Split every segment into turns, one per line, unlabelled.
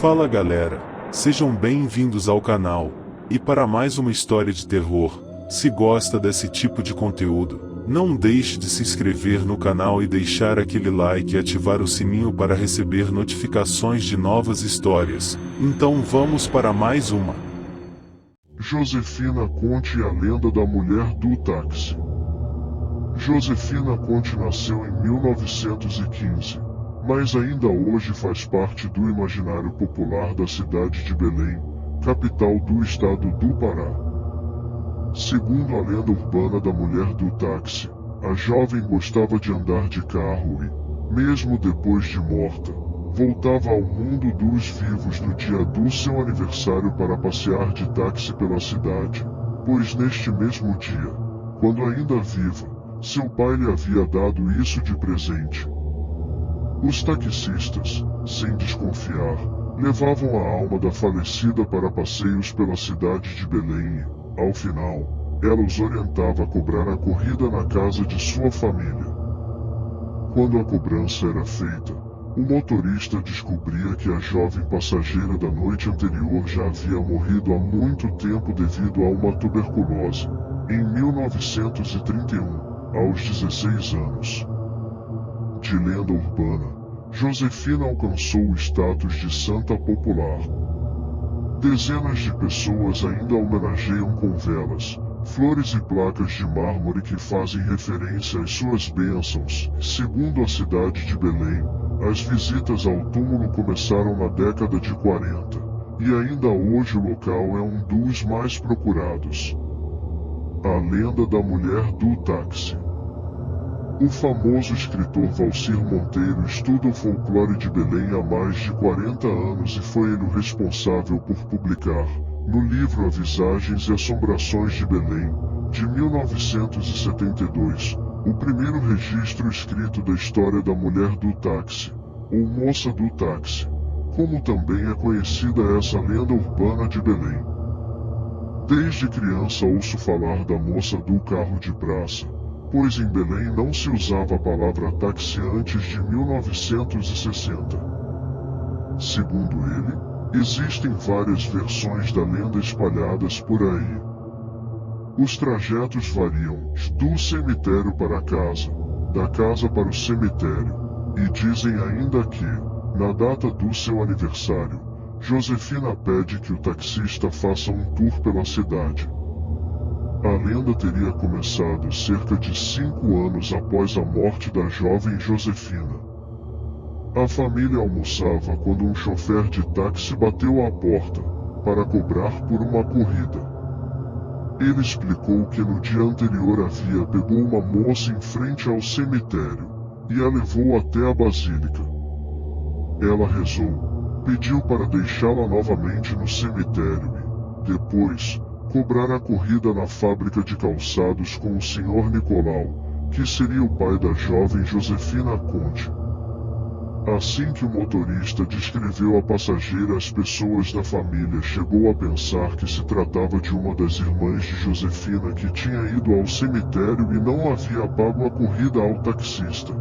Fala galera, sejam bem-vindos ao canal, e para mais uma história de terror. Se gosta desse tipo de conteúdo, não deixe de se inscrever no canal e deixar aquele like e ativar o sininho para receber notificações de novas histórias. Então vamos para mais uma.
Josefina Conte e a lenda da mulher do táxi. Josefina Conte nasceu em 1915, mas ainda hoje faz parte do imaginário popular da cidade de Belém, capital do estado do Pará. Segundo a lenda urbana da mulher do táxi, a jovem gostava de andar de carro e, mesmo depois de morta, voltava ao mundo dos vivos no dia do seu aniversário para passear de táxi pela cidade, pois neste mesmo dia, quando ainda viva, seu pai lhe havia dado isso de presente. Os taxistas, sem desconfiar, levavam a alma da falecida para passeios pela cidade de Belém e, ao final, ela os orientava a cobrar a corrida na casa de sua família. Quando a cobrança era feita, o motorista descobria que a jovem passageira da noite anterior já havia morrido há muito tempo devido a uma tuberculose, em 1931, aos 16 anos. De lenda urbana, Josefina alcançou o status de santa popular. Dezenas de pessoas ainda a homenageiam com velas, flores e placas de mármore que fazem referência às suas bênçãos. Segundo a cidade de Belém, as visitas ao túmulo começaram na década de 40, e ainda hoje o local é um dos mais procurados. A lenda da mulher do táxi. O famoso escritor Valcir Monteiro estuda o folclore de Belém há mais de 40 anos e foi ele o responsável por publicar, no livro A Visagens e Assombrações de Belém, de 1972, o primeiro registro escrito da história da mulher do táxi, ou moça do táxi, como também é conhecida essa lenda urbana de Belém. Desde criança ouço falar da moça do carro de praça, pois em Belém não se usava a palavra táxi antes de 1960. Segundo ele, existem várias versões da lenda espalhadas por aí. Os trajetos variam do cemitério para a casa, da casa para o cemitério, e dizem ainda que, na data do seu aniversário, Josefina pede que o taxista faça um tour pela cidade. A lenda teria começado cerca de 5 anos após a morte da jovem Josefina. A família almoçava quando um chofer de táxi bateu à porta, para cobrar por uma corrida. Ele explicou que no dia anterior pegou uma moça em frente ao cemitério, e a levou até a basílica. Ela rezou, pediu para deixá-la novamente no cemitério e, depois, cobrar a corrida na fábrica de calçados com o Sr. Nicolau, que seria o pai da jovem Josefina Conte. Assim que o motorista descreveu a passageira, as pessoas da família chegou a pensar que se tratava de uma das irmãs de Josefina que tinha ido ao cemitério e não havia pago a corrida ao taxista.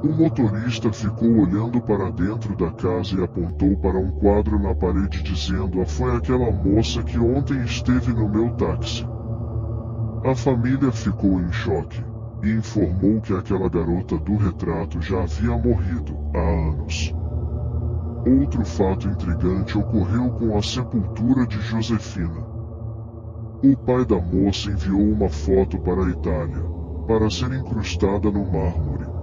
O motorista ficou olhando para dentro da casa e apontou para um quadro na parede dizendo: "Foi aquela moça que ontem esteve no meu táxi." A família ficou em choque e informou que aquela garota do retrato já havia morrido há anos. Outro fato intrigante ocorreu com a sepultura de Josefina. O pai da moça enviou uma foto para a Itália, para ser incrustada no mármore.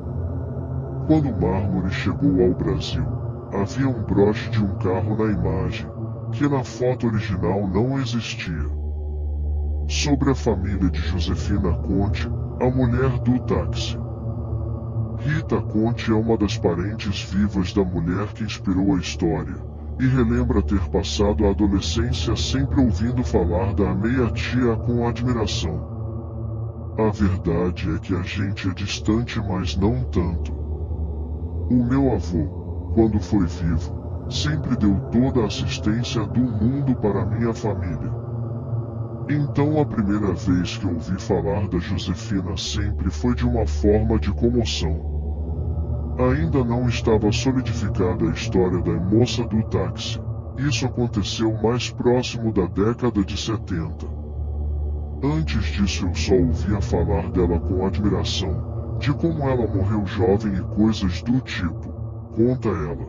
Quando o mármore chegou ao Brasil, havia um broche de um carro na imagem, que na foto original não existia. Sobre a família de Josefina Conte, a mulher do táxi. Rita Conte é uma das parentes vivas da mulher que inspirou a história, e relembra ter passado a adolescência sempre ouvindo falar da meia-tia com admiração. A verdade é que a gente é distante, mas não tanto. O meu avô, quando foi vivo, sempre deu toda a assistência do mundo para minha família. Então a primeira vez que ouvi falar da Josefina sempre foi de uma forma de comoção. Ainda não estava solidificada a história da moça do táxi. Isso aconteceu mais próximo da década de 70. Antes disso eu só ouvia falar dela com admiração, de como ela morreu jovem e coisas do tipo, conta ela.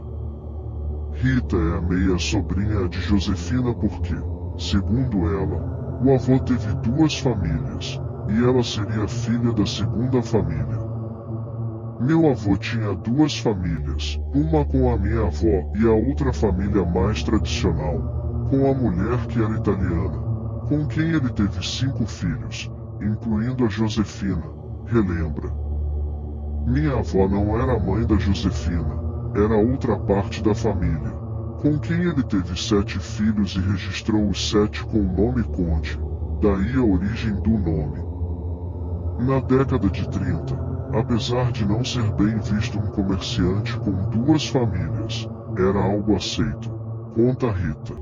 Rita é a meia-sobrinha de Josefina porque, segundo ela, o avô teve duas famílias, e ela seria filha da segunda família. Meu avô tinha duas famílias, uma com a minha avó e a outra família mais tradicional, com a mulher que era italiana, com quem ele teve 5 filhos, incluindo a Josefina, relembra. Minha avó não era a mãe da Josefina, era outra parte da família, com quem ele teve 7 filhos e registrou os 7 com o nome Conte, daí a origem do nome. Na década de 30, apesar de não ser bem visto um comerciante com 2 famílias, era algo aceito, conta Rita.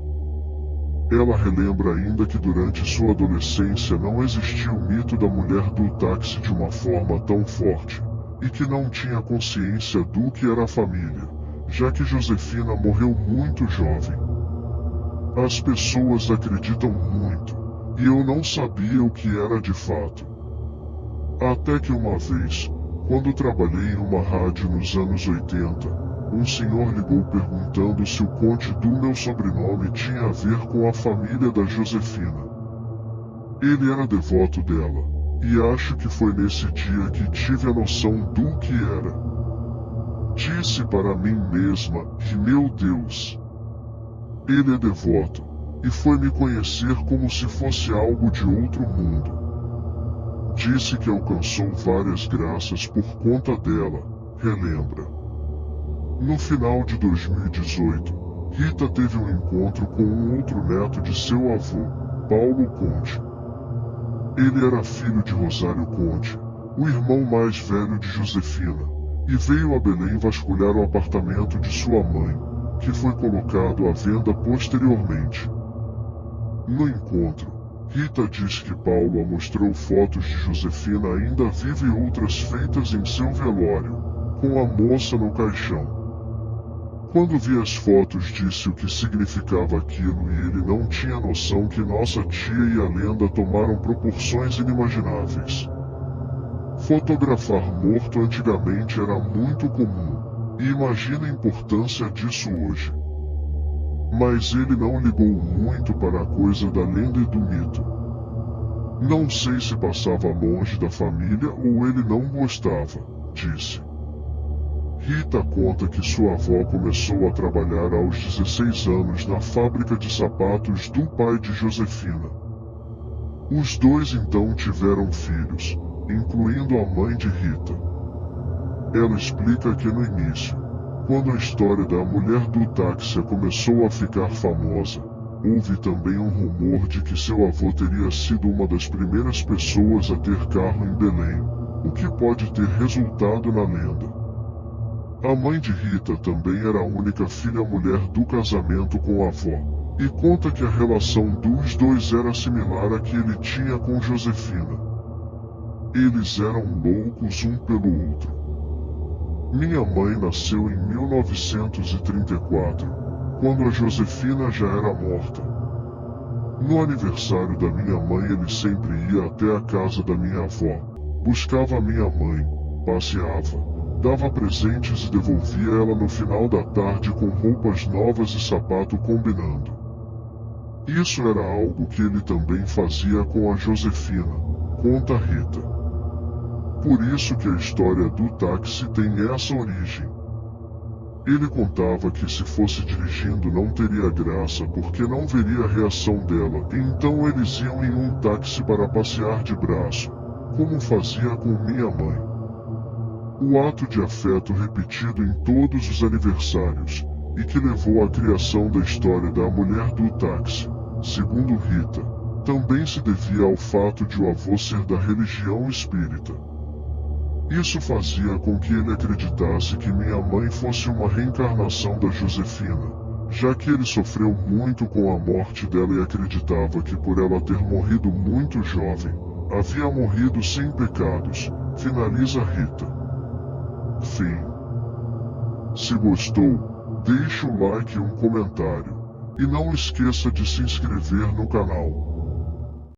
Ela relembra ainda que durante sua adolescência não existia o mito da mulher do táxi de uma forma tão forte, e que não tinha consciência do que era a família, já que Josefina morreu muito jovem. As pessoas acreditam muito, e eu não sabia o que era de fato. Até que uma vez, quando trabalhei em uma rádio nos anos 80, um senhor ligou perguntando se o Conte do meu sobrenome tinha a ver com a família da Josefina. Ele era devoto dela, e acho que foi nesse dia que tive a noção do que era. Disse para mim mesma que, meu Deus, ele é devoto, e foi me conhecer como se fosse algo de outro mundo. Disse que alcançou várias graças por conta dela, relembra. No final de 2018, Rita teve um encontro com um outro neto de seu avô, Paulo Conte. Ele era filho de Rosário Conte, o irmão mais velho de Josefina, e veio a Belém vasculhar o apartamento de sua mãe, que foi colocado à venda posteriormente. No encontro, Rita diz que Paulo a mostrou fotos de Josefina ainda viva e outras feitas em seu velório, com a moça no caixão. Quando vi as fotos disse o que significava aquilo e ele não tinha noção que nossa tia e a lenda tomaram proporções inimagináveis. Fotografar morto antigamente era muito comum, e imagina a importância disso hoje. Mas ele não ligou muito para a coisa da lenda e do mito. Não sei se passava longe da família ou ele não gostava, disse. Rita conta que sua avó começou a trabalhar aos 16 anos na fábrica de sapatos do pai de Josefina. Os dois então tiveram filhos, incluindo a mãe de Rita. Ela explica que no início, quando a história da mulher do táxi começou a ficar famosa, houve também um rumor de que seu avô teria sido uma das primeiras pessoas a ter carro em Belém, o que pode ter resultado na lenda. A mãe de Rita também era a única filha mulher do casamento com a avó, e conta que a relação dos dois era similar à que ele tinha com Josefina. Eles eram loucos um pelo outro. Minha mãe nasceu em 1934, quando a Josefina já era morta. No aniversário da minha mãe ele sempre ia até a casa da minha avó, buscava minha mãe, passeava, dava presentes e devolvia ela no final da tarde com roupas novas e sapato combinando. Isso era algo que ele também fazia com a Josefina, conta Rita. Por isso que a história do táxi tem essa origem. Ele contava que se fosse dirigindo não teria graça porque não veria a reação dela, então eles iam em um táxi para passear de braço, como fazia com minha mãe. O ato de afeto repetido em todos os aniversários, e que levou à criação da história da mulher do táxi, segundo Rita, também se devia ao fato de o avô ser da religião espírita. Isso fazia com que ele acreditasse que minha mãe fosse uma reencarnação da Josefina, já que ele sofreu muito com a morte dela e acreditava que por ela ter morrido muito jovem, havia morrido sem pecados, finaliza Rita. Fim. Se gostou, deixe o like e um comentário. E não esqueça de se inscrever no canal.